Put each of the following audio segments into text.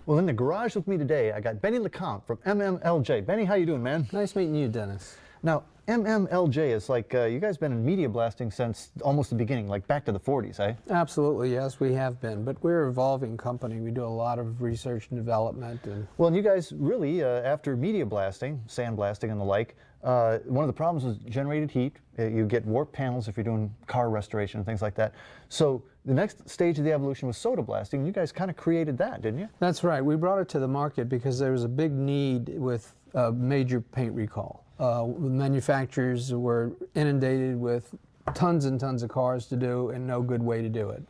Well, in the garage with me today, I got Benny LeCompte from MMLJ. Benny, how you doing, man? Nice meeting you, Dennis. Now, MMLJ is like, you guys been in media blasting since almost the beginning, like back to the 40s, eh? Absolutely, yes, we have been. But we're an evolving company. We do a lot of research and development. Well, and you guys really, after media blasting, sandblasting and the like, one of the problems was generated heat. You get warped panels if you're doing car restoration and things like that. So the next stage of the evolution was soda blasting, and you guys kind of created that, didn't you? That's right. We brought it to the market because there was a big need with major paint recall. Manufacturers were inundated with tons and tons of cars to do and no good way to do it.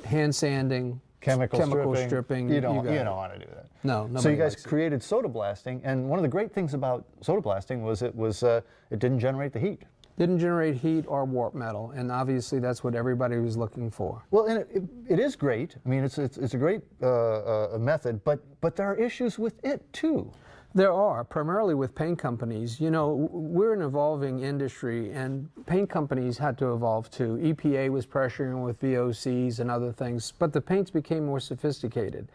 Hand sanding, chemical stripping. You don't want to do that. No, so you guys created soda blasting, and one of the great things about soda blasting was it didn't generate the heat. Didn't generate heat or warp metal, and obviously that's what everybody was looking for. Well, and it is great. I mean, it's a great method, but there are issues with it too. There are, primarily with paint companies. You know, we're an evolving industry, and paint companies had to evolve too. EPA was pressuring with VOCs and other things, but the paints became more sophisticated.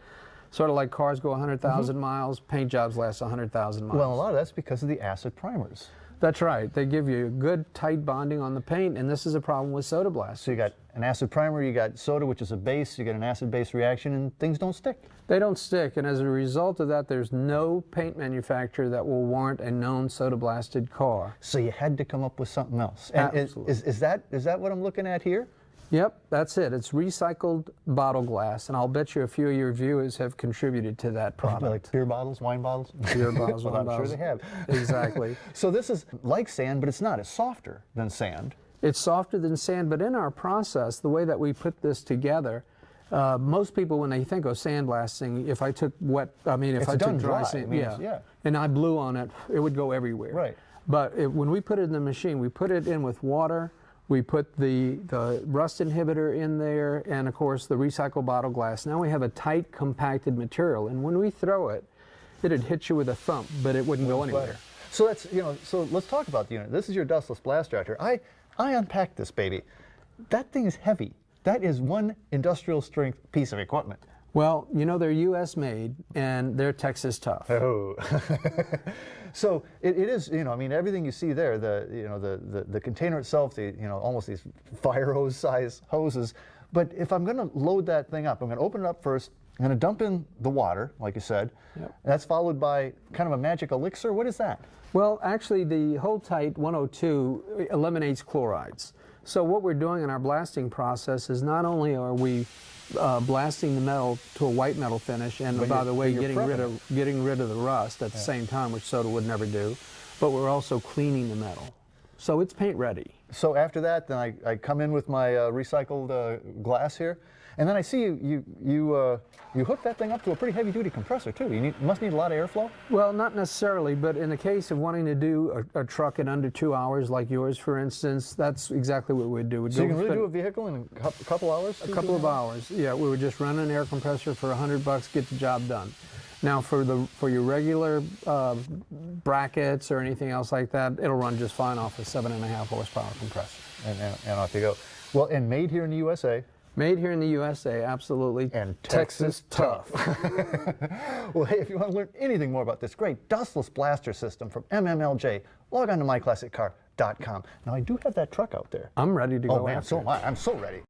Sort of like cars go 100,000 miles, paint jobs last 100,000 miles. Well, a lot of that's because of the acid primers. That's right. They give you good, tight bonding on the paint, and this is a problem with soda blast. So you got an acid primer, you got soda, which is a base, you get an acid-base reaction, and things don't stick. They don't stick, and as a result of that, there's no paint manufacturer that will warrant a known soda blasted car. So you had to come up with something else. And Absolutely. is that what I'm looking at here? Yep, that's it. It's recycled bottle glass, and I'll bet you a few of your viewers have contributed to that product. Like beer bottles, wine bottles? Beer bottles, well, wine I'm bottles. sure they have. Exactly. So this is like sand, but it's not. It's softer than sand. It's softer than sand, but in our process, the way that we put this together, most people, when they think of sandblasting, if I took dry sand, yeah, and I blew on it, it would go everywhere. Right. But when we put it in the machine, we put it in with water. We put the rust inhibitor in there, and of course the recycled bottle glass. Now we have a tight, compacted material, and when we throw it, it'd hit you with a thump, but it wouldn't go anywhere. So that's, so let's talk about the unit. This is your Dustless blast reactor. I unpacked this baby. That thing is heavy. That is one industrial strength piece of equipment. Well, they're U.S. made, and they're Texas tough. Oh. So it is, I mean, everything you see there, the container itself, almost these fire hose size hoses. But if I'm going to load that thing up, I'm going to open it up first. I'm going to dump in the water, like you said. Yep. That's followed by kind of a magic elixir. What is that? Well, actually, the Hold Tight 102 eliminates chlorides. So what we're doing in our blasting process is not only are we blasting the metal to a white metal finish, and by the way, getting rid of the rust at the same time, which soda would never do, but we're also cleaning the metal. So it's paint ready. So after that, then I come in with my recycled glass here, and then I see you hook that thing up to a pretty heavy duty compressor too. You must need a lot of airflow? Well, not necessarily, but in the case of wanting to do a truck in under 2 hours, like yours, for instance, that's exactly what we'd do. So you can really do a vehicle in a couple hours? A couple of hours, yeah. We would just run an air compressor for $100, get the job done. Now, for your regular brackets or anything else like that, it'll run just fine off a 7.5 horsepower compressor. And off you go. Well, and made here in the USA. Made here in the USA, absolutely. And Texas tough. Well, hey, if you want to learn anything more about this great dustless blaster system from MMLJ, log on to myclassiccar.com. Now, I do have that truck out there. I'm ready to go. Oh, man, so am I. I'm so ready.